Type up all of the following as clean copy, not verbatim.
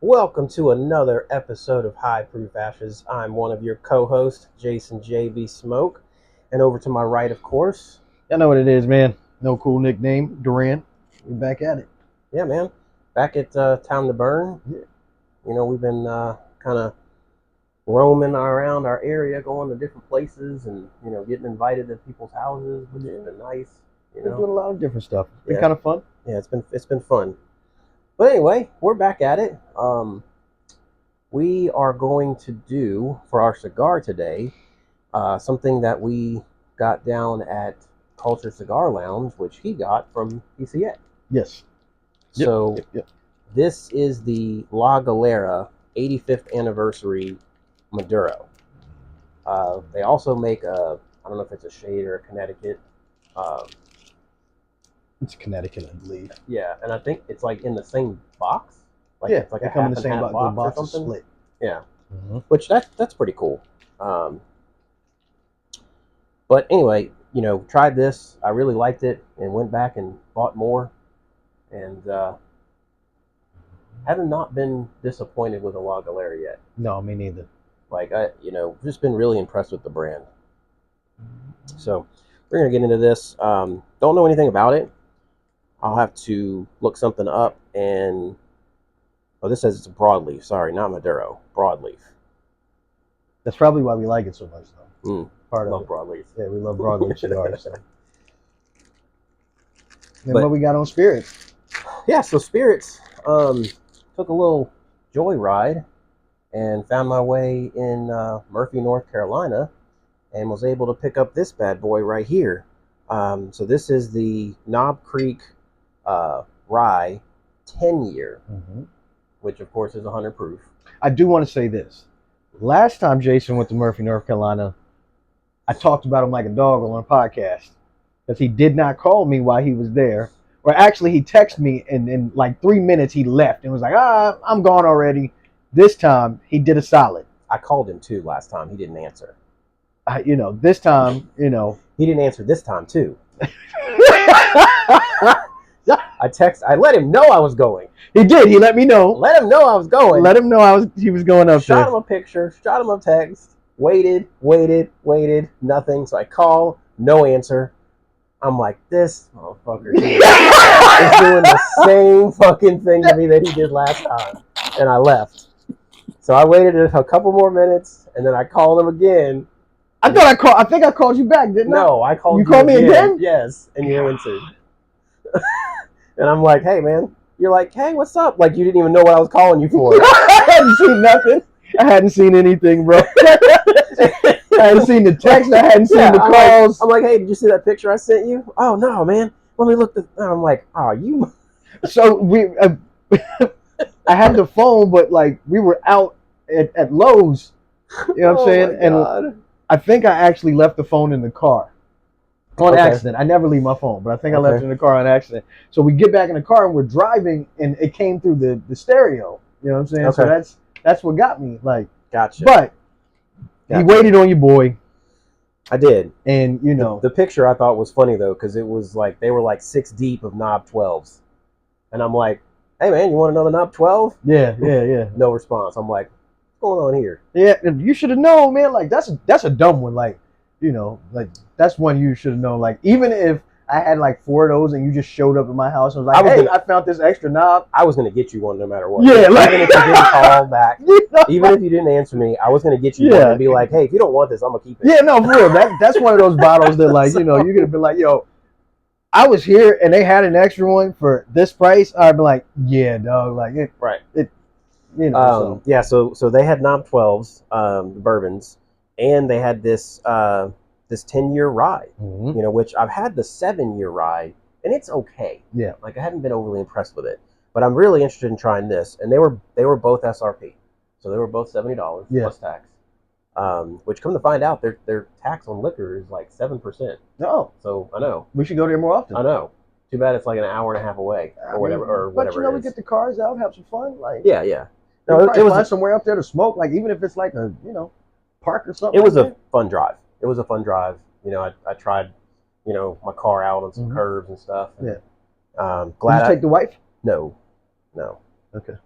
Welcome to another episode of High Proof Ashes. I'm one of your co-hosts, Jason JB Smoke. And over to my right, of course. Y'all know what it is, man. No cool nickname, Doran. We're back at it. Yeah, man. Back at Time to Burn. Yeah. You know, we've been kind of roaming around our area, going to different places and, you know, getting invited to people's houses, which has been nice. We're doing a lot of different stuff. It's been Yeah. kind of fun. Yeah, it's been fun. But anyway, we're back at it. We are going to do, for our cigar today, something that we got down at Culture Cigar Lounge, which he got from PCA. Yes. So Yep. this is the La Galera 85th Anniversary Maduro. They also make I don't know if it's a shade or a Connecticut. It's Connecticut, I believe. Yeah, and I think it's like in the same box. Like Yeah, it's like they a come in half the same and half box. The box box or is something. split. Yeah. Mm-hmm. Which that's pretty cool. But anyway, you know, tried this. I really liked it and went back and bought more. And haven't not been disappointed with a La Galera yet. No, me neither. Like, just been really impressed with the brand. So we're going to get into this. Don't know anything about it. I'll have to look something up. And, this says it's a broadleaf. Sorry, not Maduro. Broadleaf. That's probably why we like it so much, though. Part of broadleaf. Yeah, we love broadleaf cigars. So. And But- what we got on spirits? Yeah, so spirits. Took a little joyride and found my way in Murphy, North Carolina, and was able to pick up this bad boy right here. So this is the Knob Creek Rye 10-year, which of course is 100 proof. I do want to say this. Last time Jason went to Murphy, North Carolina, I talked about him like a dog on a podcast because he did not call me while he was there. Or actually, he texted me, and in like 3 minutes, he left and was like, I'm gone already. This time, he did a solid. I called him too last time. He didn't answer. This time, He didn't answer this time too. I let him know I was going. He did. He let me know. Let him know I was going. Let him know he was going up Shot there. him a picture, shot him a text, waited, nothing. So I call, no answer. I'm like, this motherfucker is doing the same fucking thing to me that he did last time. And I left. So I waited a couple more minutes, and then I called him again. I think I called you back, didn't I? No, I called you. You called me again? Yes, and you answered. And I'm like, hey, man. You're like, hey, what's up? Like, you didn't even know what I was calling you for. I hadn't seen nothing. I hadn't seen anything, bro. I hadn't seen the text. I hadn't seen the calls. I'm like, hey, did you see that picture I sent you? Oh, no, man. Let me look. I'm like, oh, you. So I had the phone, but like we were out at Lowe's. You know what I'm saying? And I think I actually left the phone in the car on accident. I never leave my phone, but I think I left it in the car on accident. So we get back in the car and we're driving, and it came through the stereo. You know what I'm saying? Okay. So that's what got me. Like, gotcha. But he waited on you, boy. I did. And the picture I thought was funny though, because it was like they were like 6 deep of knob 12s, and I'm like, hey man, you want another knob 12? Yeah. No response. I'm like, what's going on here? Yeah, you should have known, man. Like that's a dumb one. Like, like that's one you should have known. Like, even if I had like 4 of those and you just showed up at my house and was like, I found this extra knob. I was gonna get you one no matter what. Yeah, even if you didn't call back, even if you didn't answer me, I was gonna get you one and be like, hey, if you don't want this, I'm gonna keep it. Yeah, no, for real. That's one of those bottles that like, you could have been like, yo, I was here and they had an extra one for this price. I'd be like, yeah, dog, like it. Right. So. So they had knob 12s, bourbons, and they had this 10-year rye, which I've had the 7-year rye, and it's okay. Yeah. Like, I haven't been overly impressed with it, but I'm really interested in trying this. And they were both SRP, so they were both $70 plus tax. Which, come to find out, their tax on liquor is like 7%. No. So I know we should go there more often. I know. Too bad it's like an hour and a half away or whatever. But we get the cars out, have some fun. Like, yeah. No, it was find somewhere up there to smoke. Like, even if it's like a park or something. It was a fun drive. It was a fun drive. I tried, my car out on some curves and stuff. And, yeah. Glad Did you take the wife? No. Okay.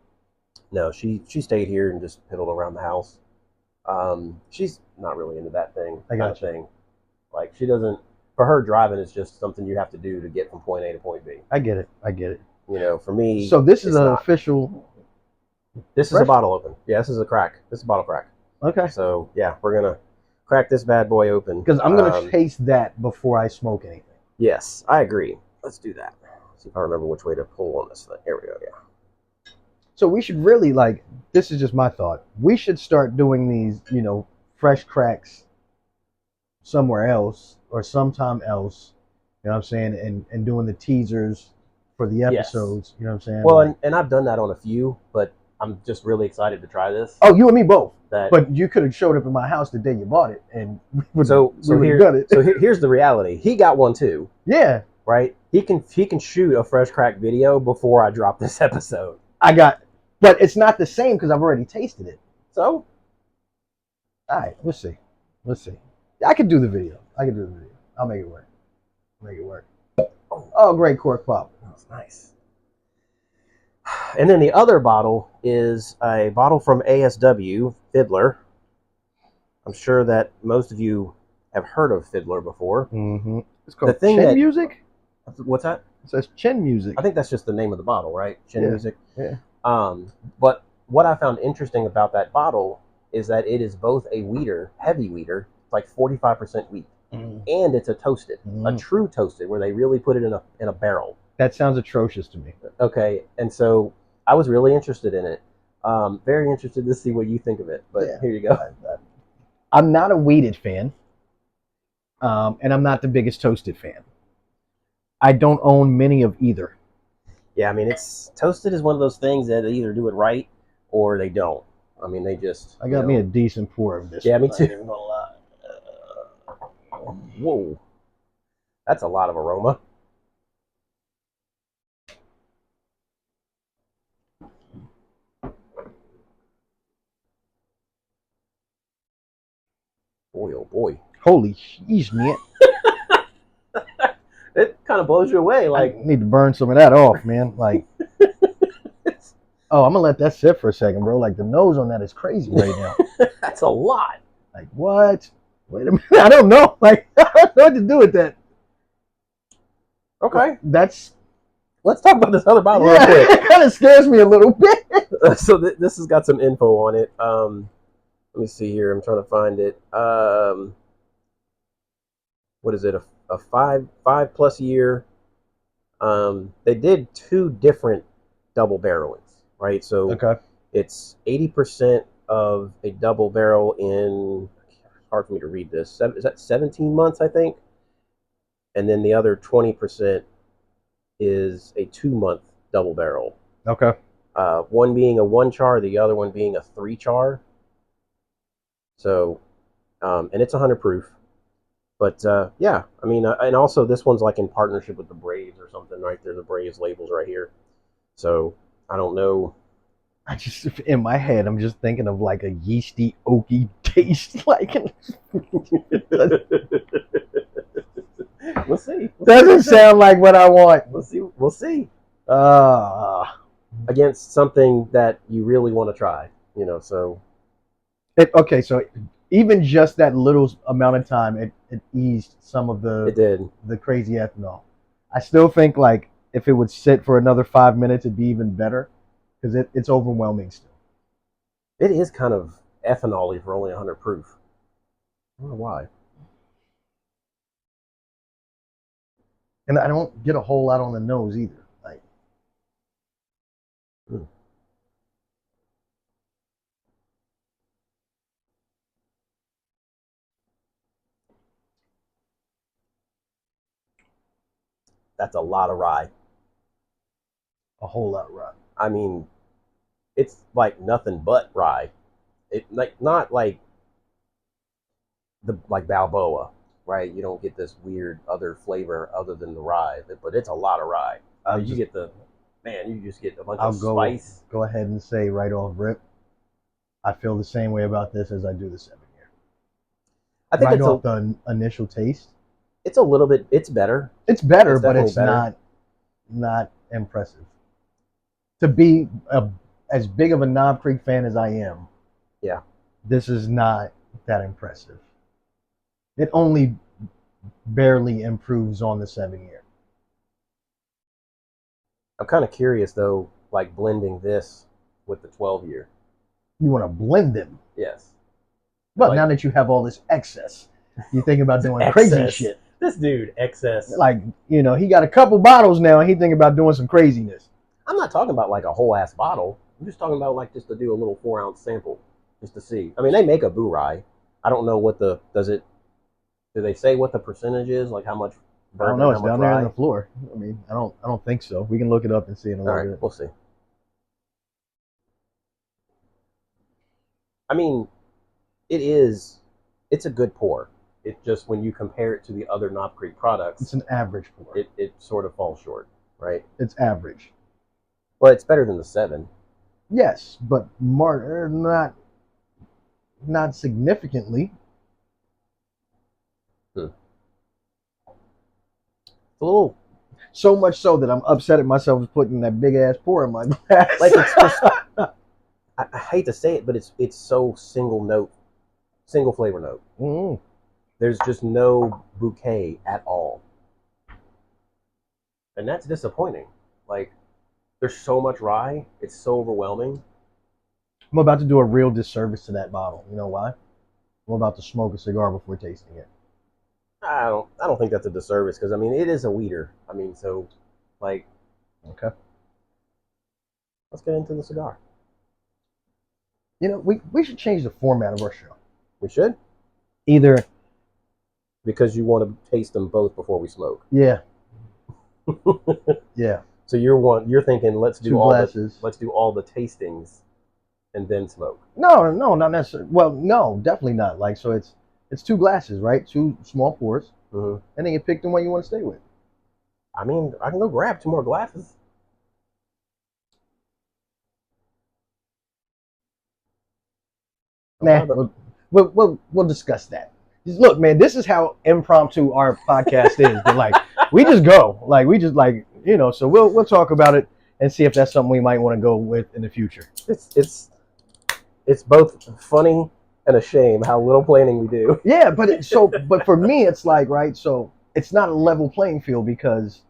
No, she stayed here and just piddled around the house. She's not really into that I got you. thing. Like she doesn't. For her, driving is just something you have to do to get from point A to point B. I get it. I get it. You know, for me, So this is it's an not. official. This is a bottle open. Yeah, this is a crack. This is a bottle crack. Okay. So yeah, we're gonna crack this bad boy open Because I'm gonna taste that before I smoke anything. Yes, I agree. Let's do that. See if I remember which way to pull on this thing. Here we go. Yeah. So we should really like. This is just my thought. We should start doing these, fresh cracks somewhere else or sometime else. You know what I'm saying? And doing the teasers for the episodes. Yes. You know what I'm saying? Well, and I've done that on a few, but I'm just really excited to try this. Oh, you and me both. But you could have showed up at my house the day you bought it, and we would have done it. So here's the reality. He got one too. Yeah. Right. He can shoot a fresh crack video before I drop this episode. But it's not the same because I've already tasted it. So. All right. Let's see. I could do the video. I'll make it work. Oh, great cork pop. That's nice. And then the other bottle is a bottle from ASW Fiddler. I'm sure that most of you have heard of Fiddler before. Mm-hmm. It's called Chin Music. What's that? It says Chin Music. I think that's just the name of the bottle, right? Chin Music. Yeah. But what I found interesting about that bottle is that it is both a wheater, heavy wheater, like 45% wheat, and it's a toasted, a true toasted, where they really put it in a barrel. That sounds atrocious to me. Okay, and so I was really interested in it. Very interested to see what you think of it. But here you go. I'm not a wheated fan, and I'm not the biggest toasted fan. I don't own many of either. Yeah, I mean, it's toasted is one of those things that they either do it right or they don't. I mean, they just. I got me a decent pour of this. Yeah, me too. I'm not even gonna lie. Whoa, that's a lot of aroma. Boy, oh boy. Holy jeez, man. It kind of blows you away. Like, I need to burn some of that off, man. Like, oh, I'm gonna let that sit for a second, bro. Like, the nose on that is crazy right now. That's a lot. Like, what? Wait a minute. I don't know. Like, I don't know what to do with that. Okay. Let's talk about this other bottle real quick. It kind of scares me a little bit. So this has got some info on it. Let me see here. I'm trying to find it. What is it? A five plus year. They did 2 different double barrelings, right? So it's 80% of a double barrel in. Hard for me to read this. Is that 17 months? I think. And then the other 20% is a 2-month double barrel. Okay. One being a 1 char, the other one being a 3 char. So, and it's 100 proof. But yeah, I mean, and also this one's like in partnership with the Braves or something, right? There's the Braves labels right here. So I don't know. I just, in my head, I'm just thinking of like a yeasty, oaky taste. Like, we'll see. Doesn't sound like what I want. We'll see. Against something that you really want to try, so. Okay, so even just that little amount of time, it eased some of the crazy ethanol. I still think like if it would sit for another 5 minutes, it'd be even better because it's overwhelming still. It is kind of ethanol-y for only 100 proof. I don't know why. And I don't get a whole lot on the nose either. Like, that's a lot of rye. A whole lot of rye. I mean, it's like nothing but rye. It not like Balboa, right? You don't get this weird other flavor other than the rye, but it's a lot of rye. You just get a bunch of spice. Go ahead and say right off rip, I feel the same way about this as I do the 7-year. I think right off the initial taste. It's a little bit. It's better. It's better, but it's not impressive. To be as big of a Knob Creek fan as I am, Yeah. this is not that impressive. It only barely improves on the 7-year. I'm kind of curious though, like blending this with the 12-year. You want to blend them. Yes. But Like- now that you have all this excess, you think about doing Excess. crazy shit. This dude, excess. Like, you know, he got a couple bottles now and he thinking about doing some craziness. I'm not talking about like a whole ass bottle. I'm just talking about like just to do a little 4-ounce sample, just to see. I mean, they make a boo rye. I don't know what do they say what the percentage is? Like how much I don't bourbon, know. how It's much down there rye? on the floor. I mean, I don't think so. We can look it up and see in a All little right, bit. we'll see. I mean, it's a good pour. It just, when you compare it to the other Knob Creek products, It's an average pour. it sort of falls short, right? It's average. Well, it's better than the 7. Yes, but not significantly. It's a little, So much so that I'm upset at myself for putting that big ass pour in my glass. like, it's just, I hate to say it, but it's so single flavor note. Mm. There's just no bouquet at all. And that's disappointing. Like, there's so much rye, it's so overwhelming. I'm about to do a real disservice to that bottle. You know why? I'm about to smoke a cigar before tasting it. I don't think that's a disservice, because I mean it is a weeder. I mean, so like, Okay. let's get into the cigar. You know, we should change the format of our show. We should, Either, because you want to taste them both before we smoke. yeah. Yeah. So you're thinking let's do 2 all glasses. let's do all the tastings and then smoke. No, not necessarily. Well, no, definitely not. Like, so it's 2 glasses, right? 2 small pours, Mm-hmm. and then you pick the one you want to stay with. I mean, I can go grab 2 more glasses. Nah, we'll discuss that. Just look, man, this is how impromptu our podcast is. But like, we just go, like, we just like, you know. So we'll talk about it and see if that's something we might want to go with in the future. It's both funny and a shame how little planning we do. Yeah, but for me, it's like, right. So it's not a level playing field because,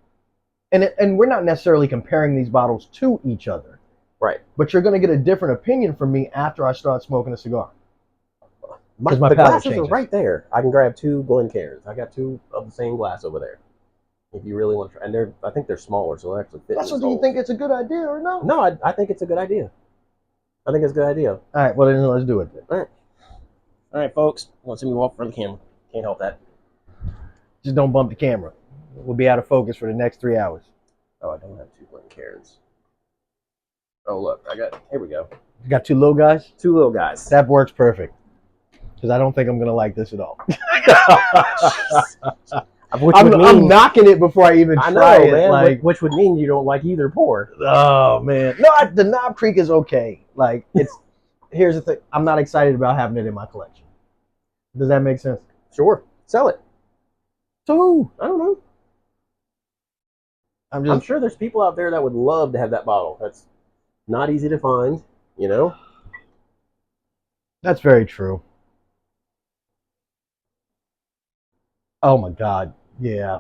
and we're not necessarily comparing these bottles to each other. Right. But you're going to get a different opinion from me after I start smoking a cigar. My palate glasses changes. are right there. I can grab 2 Glencairns. I got 2 of the same glass over there. If you really want to try, and I think they're smaller, so they actually fit. So do you think it's a good idea or no? No, I think it's a good idea. I think it's a good idea. All right, well then let's do it then. All right, folks. Want to see me walk from the camera? Can't help that. Just don't bump the camera. We'll be out of focus for the next 3 hours. Oh, I don't have 2 Glencairns. Oh, look, here we go. You got 2 little guys? 2 little guys. That works perfect. Because I don't think I'm going to like this at all. I'm knocking it before I even try it. Man, like, which would mean you don't like either pour. oh, man. No, the Knob Creek is okay. Like, here's the thing. I'm not excited about having it in my collection. Does that make sense? Sure, sell it. To who? I don't know. I'm sure there's people out there that would love to have that bottle. That's not easy to find, you know? That's very true. Oh my God. Yeah.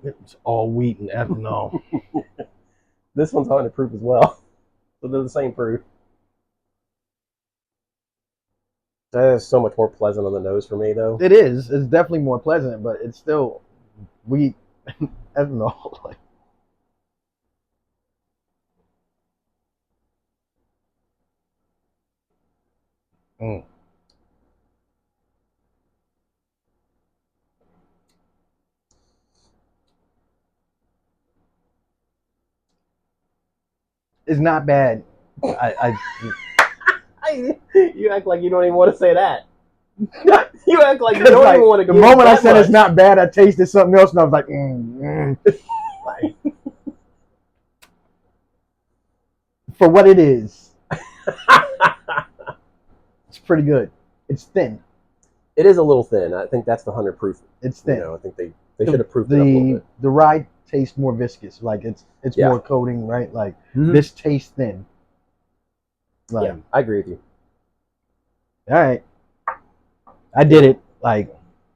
It's all wheat and ethanol. This one's 100 proof as well. So they're the same proof. That is so much more pleasant on the nose for me, though. It is. It's definitely more pleasant, but it's still wheat and ethanol. Like, mm. It's not bad. You act like you don't even want to say that. You act like you don't like, even want to. The moment I said it's not bad, I tasted something else, and I was like, like, for what it is, it's pretty good. It's thin. It is a little thin. I think that's the 100 proof. It's thin. You know, I think they should have proofed it up a little bit. The rye tastes more viscous. Like it's Yeah. more coating, right? Like Mhm. this tastes thin. Like, Yeah, I agree with you. all right, I did it. Like,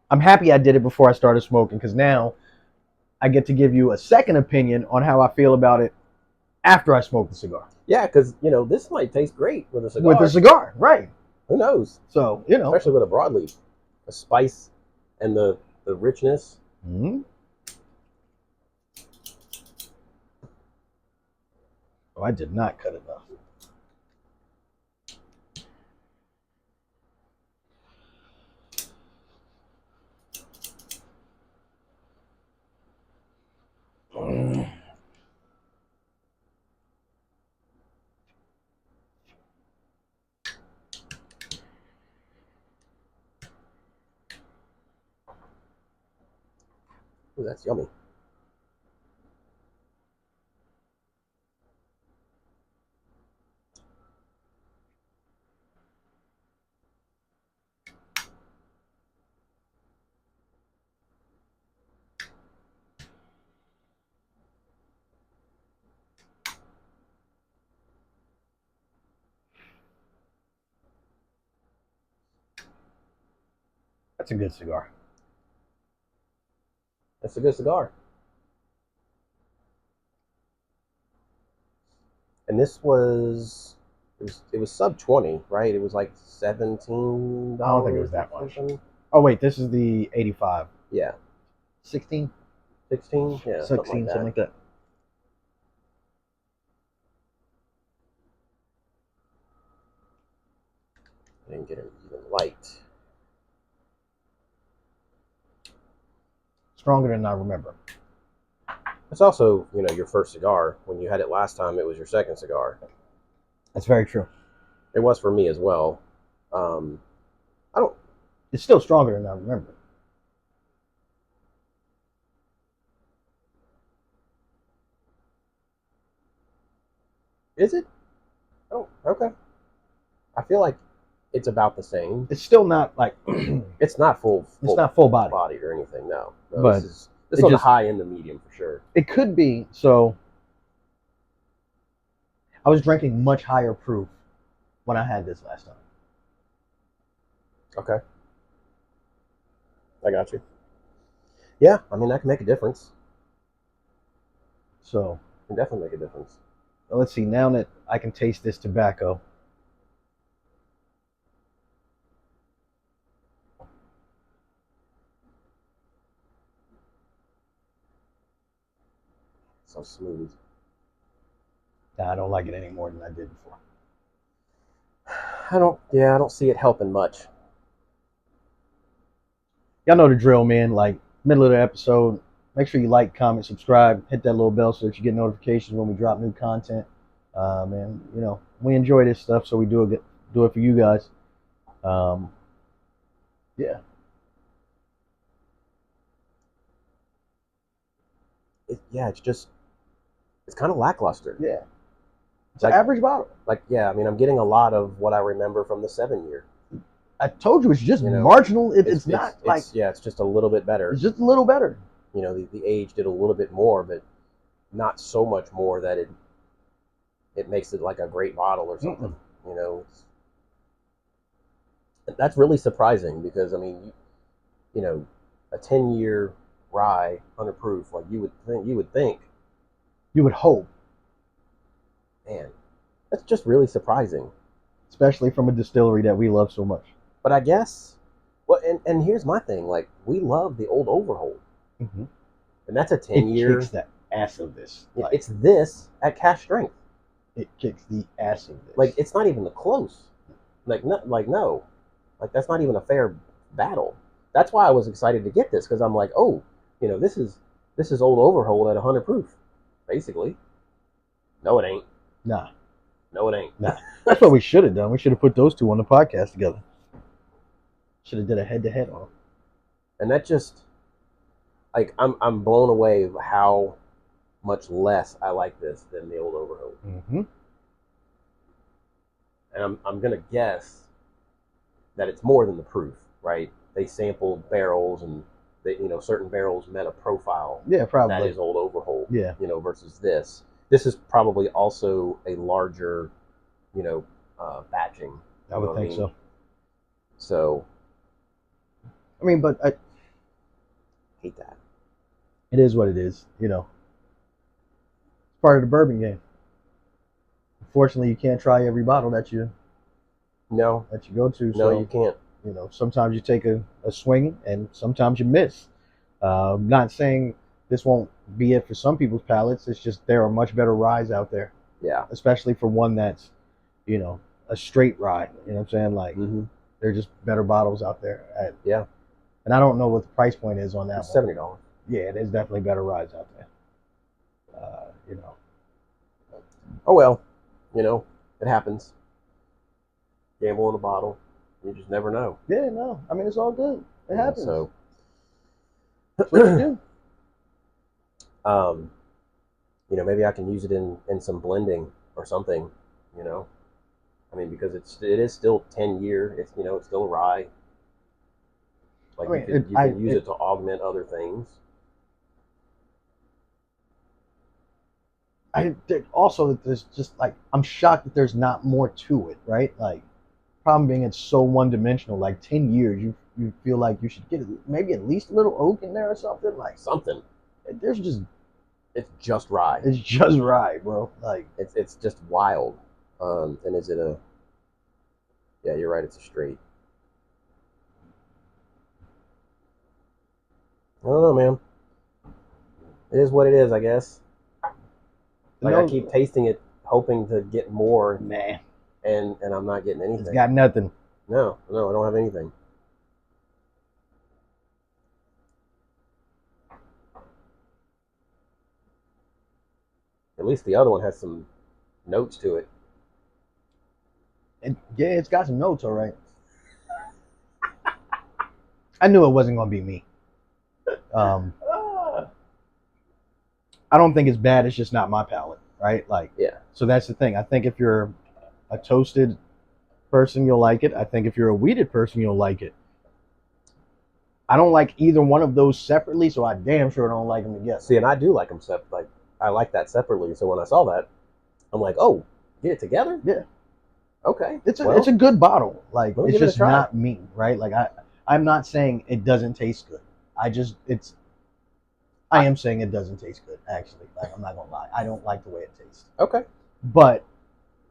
I'm happy I did it before I started smoking because now I get to give you a second opinion on how I feel about it after I smoke the cigar. Yeah, because this might taste great with a cigar. With a cigar, right? Who knows? So Especially with a broadleaf, the spice and the richness. Mm-hmm. Oh, I did not cut enough. Ooh, that's yummy. That's a good cigar. That's a good cigar. And this was it was sub 20, right? It was like $17. I don't think it was that much. Oh wait, this is the 85. Yeah. 16? 16? Yeah. 16, something like that. I didn't get it even light. Stronger than I remember. It's also, your first cigar. When you had it last time, it was your second cigar. That's very true. It was for me as well. I don't. It's still stronger than I remember. Is it? Oh, okay. I feel like it's about the same. It's still not like It's not full. It's not full bodied or anything. No. But this is on the high end of medium for sure. It could be. So I was drinking much higher proof when I had this last time. Okay. I got you. Yeah, I mean that can make a difference. So It can definitely make a difference. let's see. Now that I can taste this tobacco. So smooth. Nah, I don't like it any more than I did before. I don't see it helping much. Y'all know the drill, man. Like, middle of the episode, make sure you like, comment, subscribe, hit that little bell so that you get notifications when we drop new content. And we enjoy this stuff, so we do it for you guys. Yeah. It's kind of lackluster. Yeah. It's an average bottle. I mean, I'm getting a lot of what I remember from the 7-year. I told you it's just marginal. It's not like it's just a little bit better. It's just a little better. The age did a little bit more, but not so much more that it makes it like a great bottle or something. That's really surprising because I mean, a 10-year rye, 100 proof, like you would think, you would hope. Man, that's just really surprising, especially from a distillery that we love so much. But I guess, well, and here's my thing: like we love the old Overhold, and that's a 10-year. It kicks the ass of this. It's this at cash strength. It kicks the ass of this. Like it's not even close. No, that's not even a fair battle. That's why I was excited to get this because I'm like, oh, this is old Overhold at 100 proof, basically. No, it ain't. Nah. No, it ain't. Nah. That's what we should have done. We should have put those two on the podcast together. Should have did a head-to-head on them. And that just, like, I'm blown away how much less I like this than the old Overhold. Mm-hmm. And I'm gonna guess that it's more than the proof, right? They sampled barrels and that, you know, certain barrels met a profile Yeah, that probably. is old overhold. Yeah. You know, versus this. This is probably also a larger, you know, batching. I would think so. So, I mean, but hate that. it is what it is. You know, it's part of the bourbon game. Unfortunately, you can't try every bottle that you No, go to. no, So you can't. you know, sometimes you take a swing and sometimes you miss. Not saying this won't be it for some people's palates. It's just there are much better ryes out there. Yeah. Especially for one that's, you know, a straight rye. You know what I'm saying? Like, there are just better bottles out there. Yeah. And I don't know what the price point is on that It's one. $70. Yeah, there's definitely better ryes out there. You know. Oh well, you know, it happens. Gamble in a bottle. You just never know. Yeah, no. I mean, it's all good. It happens. So that's what you do. You know, maybe I can use it in some blending or something, you know. I mean, because it is still 10-year. It's, you know, it's still rye. Like, I mean, you can use it to augment other things. Also, there's just like, I'm shocked that there's not more to it, right? Like, problem being it's so one-dimensional. Like 10 years, you feel like you should get maybe at least a little oak in there or something. Like something. There's just, it's just rye. It's just rye, bro. Like it's just wild. And is it a? Yeah, you're right. It's a straight. I don't know, man. It is what it is, I guess. Like, I keep tasting it, hoping to get more. Nah. And I'm not getting anything. It's got nothing. No, I don't have anything. At least the other one has some notes to it. Yeah, it's got some notes, all right. I knew it wasn't going to be me. I don't think it's bad. It's just not my palate, right? Like, yeah. So that's the thing. I think if you're a toasted person, you'll like it. I think if you're a wheated person, you'll like it. I don't like either one of those separately, so I damn sure don't like them together. See, and I do like them separate. Like, I like that separately. So when I saw that, I'm like, oh, get it together? Yeah. Okay. It's a good bottle. Like, it's just not me, right? Like, I'm not saying it doesn't taste good. I am saying it doesn't taste good, actually. Like, I'm not gonna lie. I don't like the way it tastes. Okay. But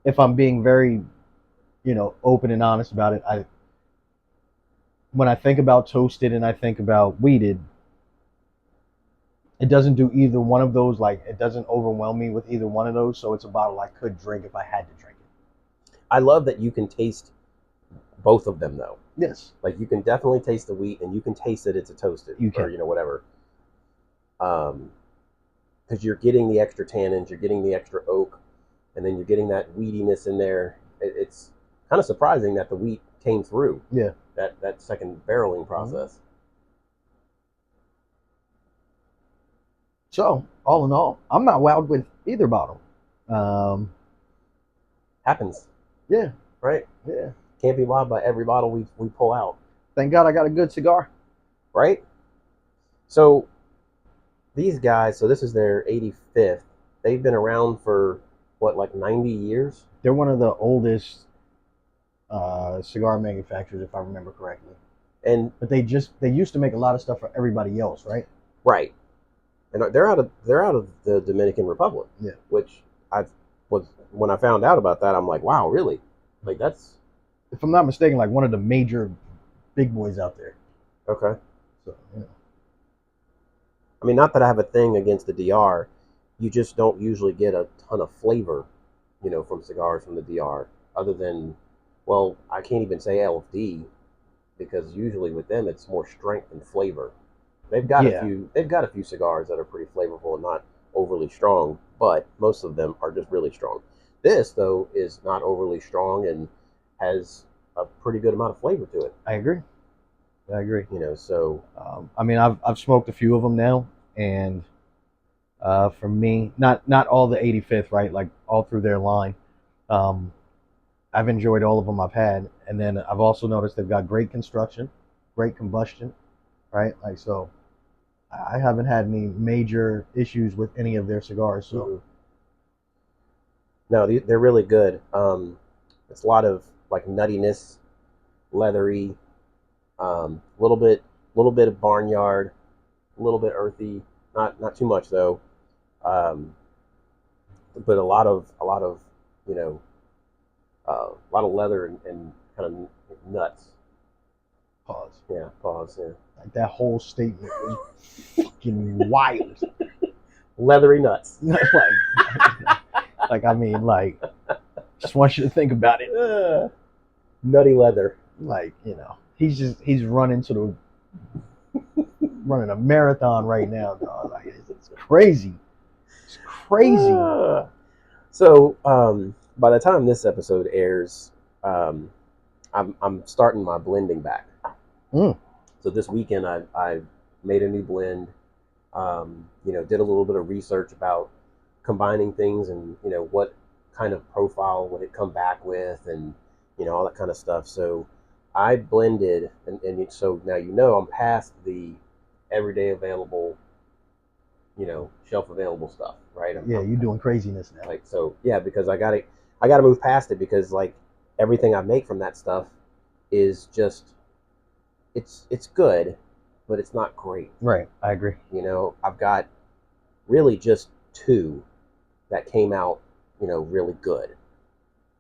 if I'm being very, you know, open and honest about it, when I think about toasted and I think about wheated, it doesn't do either one of those. Like, it doesn't overwhelm me with either one of those. So it's a bottle I could drink if I had to drink it. I love that you can taste both of them, though. Yes. Like, you can definitely taste the wheat, and you can taste that it's a toasted. You can. Or, you know, whatever. Because you're getting the extra tannins, you're getting the extra oak, and then you're getting that wheatiness in there. It's kind of surprising that the wheat came through. Yeah. That second barreling process. So, all in all, I'm not wowed with either bottle. Happens. Yeah. Right? Yeah. Can't be wowed by every bottle we pull out. Thank God I got a good cigar. Right? So, these guys, so this is their 85th. They've been around for, what, like 90 years? They're one of the oldest cigar manufacturers, if I remember correctly. But they used to make a lot of stuff for everybody else, right? Right. And they're out of the Dominican Republic. Yeah. Which when I found out about that, I'm like, wow, really? Like, that's, if I'm not mistaken, like one of the major big boys out there. Okay. So, yeah. I mean, not that I have a thing against the DR. You just don't usually get a ton of flavor, you know, from cigars from the DR, other than, well, I can't even say LFD, because usually with them it's more strength and flavor. They've got a few cigars that are pretty flavorful and not overly strong, but most of them are just really strong. This, though, is not overly strong and has a pretty good amount of flavor to it. I agree. You know, so I mean, I've smoked a few of them now, and for me, not all the 85th, right? Like all through their line. I've enjoyed all of them I've had, and then I've also noticed they've got great construction, great combustion, right? Like, so I haven't had any major issues with any of their cigars. So Mm-mm. No, they're really good. It's a lot of like nuttiness, leathery, little bit of barnyard, a little bit earthy. Not too much though. Um, but a lot of you know a lot of leather and kind of nuts. pause. Yeah, pause. Yeah, Like that whole statement was fucking wild. leathery nuts. like I mean, like, just want you to think about it. Nutty leather. Like, he's running a marathon right now, dog. Like, it's crazy. It's crazy. So by the time this episode airs, I'm starting my blending back. Mm. So this weekend I made a new blend. Did a little bit of research about combining things and what kind of profile would it come back with and all that kind of stuff. So I blended and so now I'm past the everyday available shelf available stuff, right? Yeah, you're doing craziness now. Like so yeah, because I gotta move past it because like everything I make from that stuff is just it's good, but it's not great. Right, I agree. I've got really just two that came out, really good.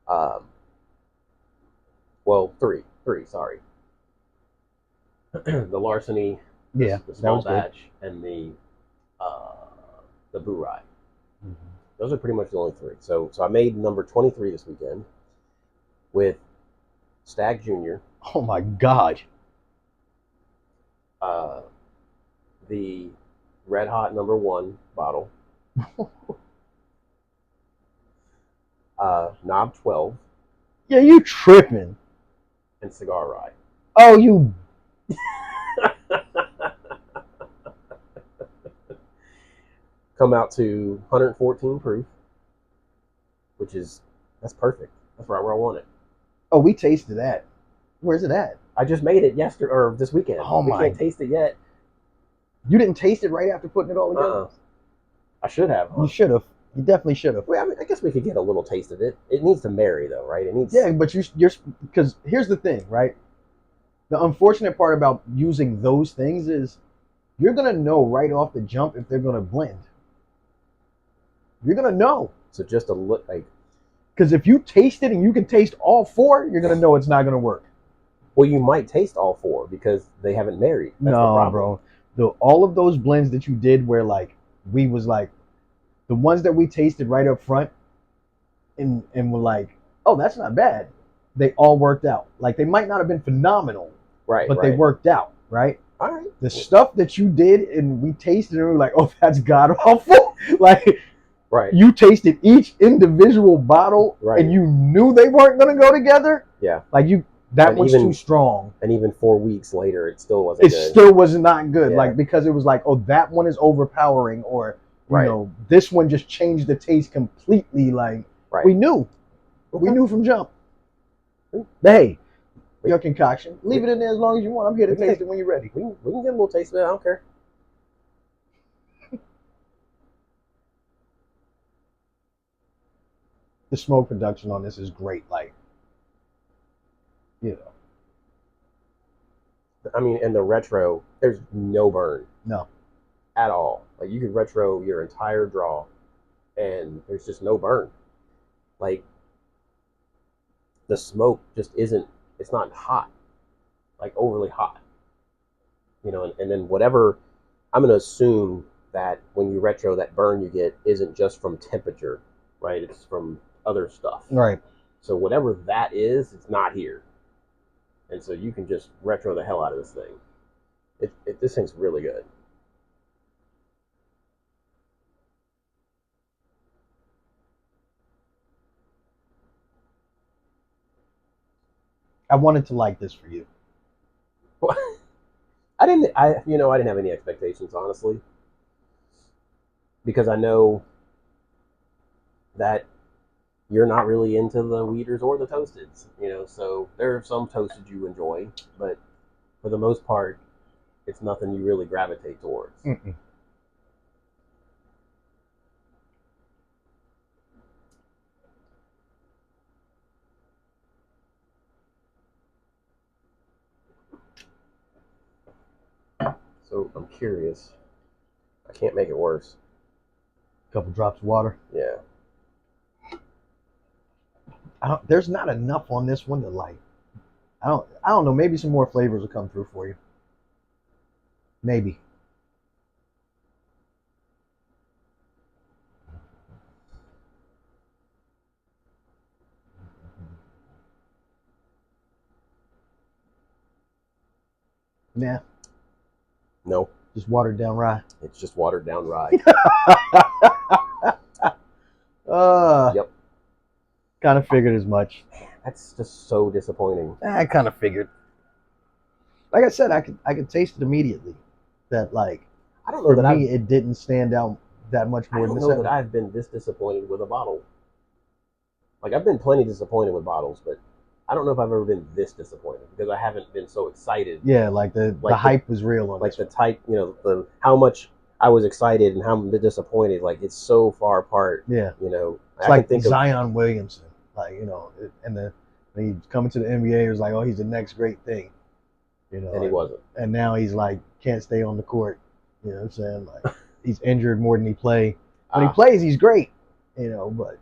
Um, well, three, sorry. The Larceny, Yeah, the that small was good. batch, and the Boo Rye. Mm-hmm. Those are pretty much the only three. So I made number 23 this weekend with Stag Junior. Oh my God. The Red Hot number 1 bottle. Knob 12. Yeah, you tripping. And Cigar Rye. Oh, you. Come out to 114 proof, that's perfect. That's right where I want it. Oh, we tasted that. Where's it at? I just made it yesterday or this weekend. Oh we my! Can't taste it yet. You didn't taste it right after putting it all together. I should have. Huh? You should have. You definitely should have. Well, I mean, I guess we could get a little taste of it. It needs to marry though, right? It needs. Yeah, but you're because here's the thing, right? The unfortunate part about using those things is you're gonna know right off the jump if they're gonna blend. You're gonna know. So just a look like. Because if you taste it and you can taste all four, you're gonna know it's not gonna work. Well, you might taste all four because they haven't married. That's no, bro. All of those blends that you did, where like we was like the ones that we tasted right up front, and were like, oh, that's not bad. They all worked out. Like they might not have been phenomenal, right? But they worked out, right? All right. The stuff that you did and we tasted, and we were like, oh, that's god awful. Like. Right. You tasted each individual bottle, right. And you knew they weren't going to go together. Yeah. Like that was too strong. And even 4 weeks later, it still wasn't good. It still was not good. Yeah. Like, because it was like, oh, that one is overpowering, or, you know, this one just changed the taste completely. Like, we knew. Okay. We knew from jump. But hey, your concoction, leave it in there as long as you want. I'm here to taste it when you're ready. We can get a little taste of it. I don't care. The smoke production on this is great. Like, I mean, and the retro, there's no burn. No. At all. Like, you could retro your entire draw, and there's just no burn. Like, the smoke just isn't, it's not hot. Like, overly hot. And then whatever, I'm going to assume that when you retro, that burn you get isn't just from temperature, right? It's from other stuff. Right. So whatever that is, it's not here. And so you can just retro the hell out of this thing. This thing's really good. I wanted to like this for you. Well, I didn't have any expectations, honestly. Because I know that you're not really into the wheaters or the toasteds, so there are some toasted you enjoy, but for the most part, it's nothing you really gravitate towards. Mm-mm. So I'm curious. I can't make it worse. Couple drops of water. Yeah. There's not enough on this one to like. I don't know. Maybe some more flavors will come through for you. Maybe. Nah. No. Just watered down rye. It's just watered down rye. Yep. Kind of figured as much. That's just so disappointing. I kind of figured. Like I said, I could taste it immediately. That like, I don't know for that me, it didn't stand out that much more than the I don't know seven. that I've been this disappointed with a bottle. Like I've been plenty disappointed with bottles, but I don't know if I've ever been this disappointed because I haven't been so excited. Yeah, like the hype was real on like this the type, the how much I was excited and how disappointed. Like it's so far apart. Yeah, It's I like think Zion Williamson. Like and he's coming to the NBA. It was like, oh, he's the next great thing. And he wasn't. And now he's like can't stay on the court. You know what I'm saying? Like he's injured more than he plays. When he plays, he's great. But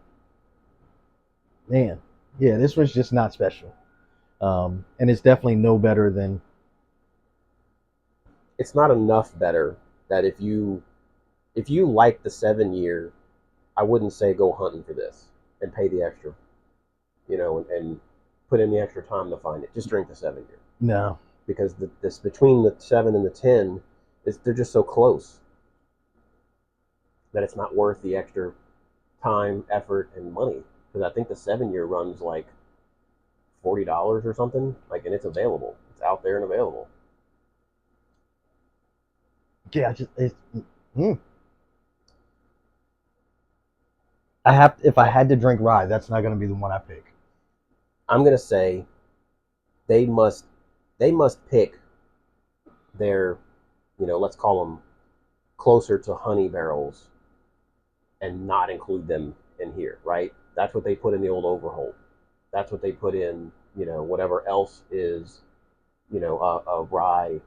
man, yeah, this was just not special. And it's definitely no better than. It's not enough better that if you like the 7 year, I wouldn't say go hunting for this and pay the extra, and put in the extra time to find it. Just drink the 7 year. No, because this between the 7 and the 10, they're just so close that it's not worth the extra time, effort, and money. Because I think the 7 year runs like $40 or something, and it's available. It's out there and available. Yeah, if I had to drink rye, that's not going to be the one I pick. I'm gonna say they must pick their, let's call them closer to honey barrels and not include them in here, right? That's what they put in the old Overholt. That's what they put in, whatever else is, a rye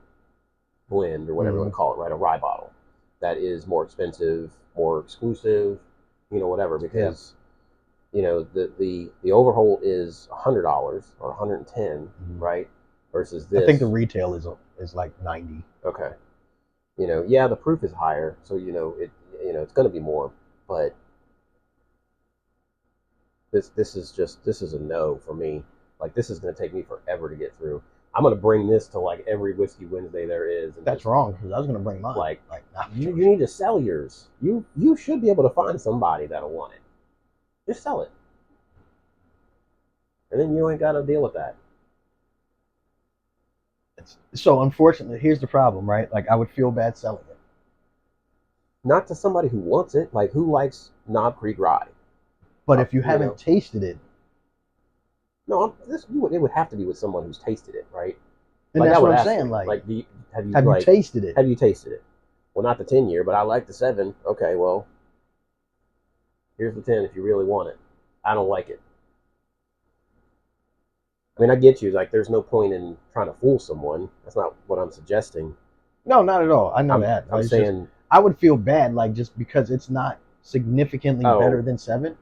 blend or whatever you want to call it, right? A rye bottle that is more expensive, more exclusive, whatever, because the Overholt is $100 or $110, right? Versus this, I think the retail is like 90. Okay. The proof is higher, so it's going to be more, but this is a no for me. Like this is going to take me forever to get through. I'm going to bring this to like every Whiskey Wednesday there is. And that's wrong because I was going to bring mine. You need to sell yours. You should be able to find somebody that'll want it. Just sell it, and then you ain't got to deal with that. So unfortunately, here's the problem, right? Like I would feel bad selling it. Not to somebody who wants it. Like who likes Knob Creek rye? But if you haven't tasted it, no, it would have to be with someone who's tasted it, right? And that's what I'm saying. Have you tasted it? Have you tasted it? Well, not the 10 year, but I like the 7. Okay, well, here's the 10 if you really want it. I don't like it. I mean, I get you. Like, there's no point in trying to fool someone. That's not what I'm suggesting. No, not at all. I know that. I'm saying I would feel bad, like just because it's not significantly better than 7.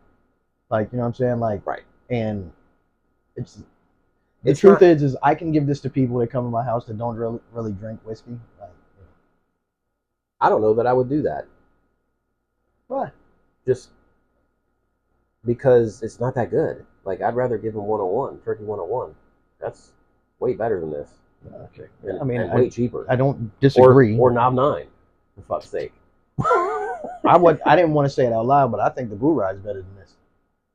Like, you know what I'm saying? Like, right. And the truth is I can give this to people that come to my house that don't really drink whiskey. Like, I don't know that I would do that. Why? Just because it's not that good. Like, I'd rather give them 101, Turkey 101. That's way better than this. Okay. And way cheaper. I don't disagree. Or Knob 9, for fuck's sake. I didn't want to say it out loud, but I think the Boo Rye is better than this.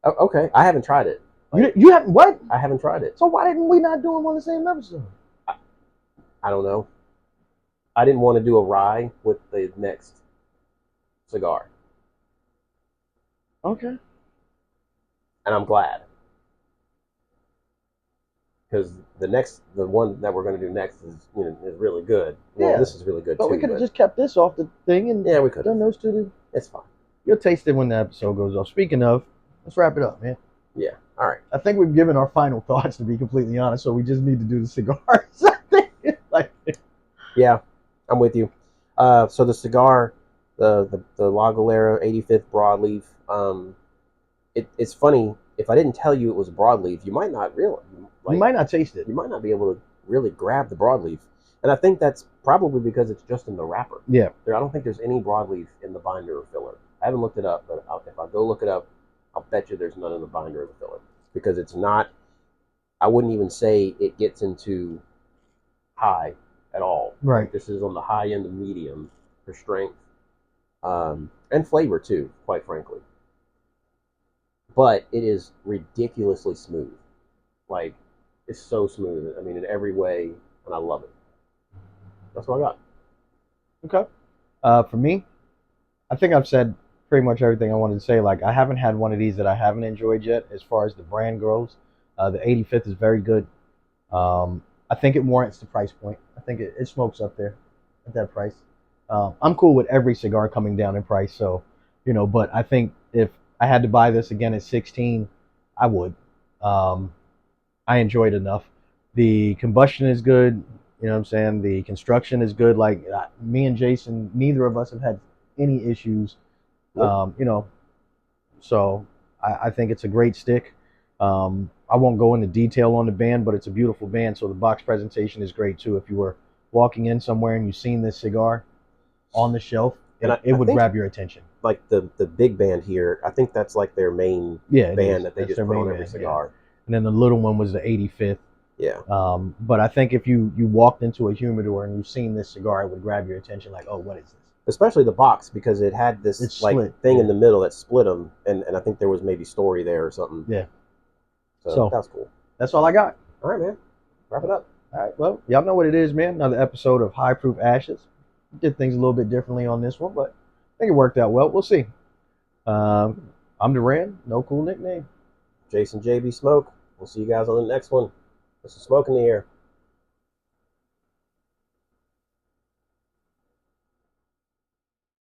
Oh, okay, I haven't tried it. You haven't what? I haven't tried it. So why didn't we not do them on the same episode? I don't know. I didn't want to do a rye with the next cigar. Okay. And I'm glad. because the one that we're going to do next is is really good. Well, Yeah. this is really good But too. we could have just kept this off the thing and yeah, we could done have. those two. It's fine. You'll taste it when the episode goes off. Speaking of, let's wrap it up, man. Yeah. All right. I think we've given our final thoughts, to be completely honest. So we just need to do the cigars. I think. Like, Yeah, I'm with you. So the cigar, the La Galera 85th Broadleaf. It's funny, if I didn't tell you it was a broadleaf, you might not realize. you might not taste it. You might not be able to really grab the broadleaf, and I think that's probably because it's just in the wrapper. Yeah. I don't think there's any broadleaf in the binder or filler. I haven't looked it up, but if I go look it up, I'll bet you there's none in the binder or the filler because it's not. I wouldn't even say it gets into high at all. Right. Like, this is on the high end of medium for strength, and flavor too, quite frankly. But it is ridiculously smooth. Like, it's so smooth. I mean, in every way, and I love it. That's what I got. Okay. For me, I think I've said pretty much everything I wanted to say. Like, I haven't had one of these that I haven't enjoyed yet as far as the brand goes. The 85th is very good. I think it warrants the price point. I think it smokes up there at that price. I'm cool with every cigar coming down in price. So, but I think if I had to buy this again at 16, I would. I enjoyed enough. The combustion is good. You know what I'm saying? The construction is good. Like, me and Jason, neither of us have had any issues. Nope. So I think it's a great stick. I won't go into detail on the band, but it's a beautiful band. So the box presentation is great too. If you were walking in somewhere and you've seen this cigar on the shelf, it would grab your attention. Like the big band here, I think that's like their main band that they just put on every cigar. Yeah. And then the little one was the 85th. Yeah. But I think if you walked into a humidor and you've seen this cigar, it would grab your attention. Like, oh, what is this? Especially the box, because it had this thing in the middle that split them, and I think there was maybe story there or something. Yeah. So that's cool. That's all I got. All right, man. Wrap it up. All right. Well, y'all know what it is, man. Another episode of High Proof Ashes. Did things a little bit differently on this one, but I think it worked out well. We'll see. I'm Doran. No cool nickname. Jason JB Smoke. We'll see you guys on the next one. There's some smoke in the air.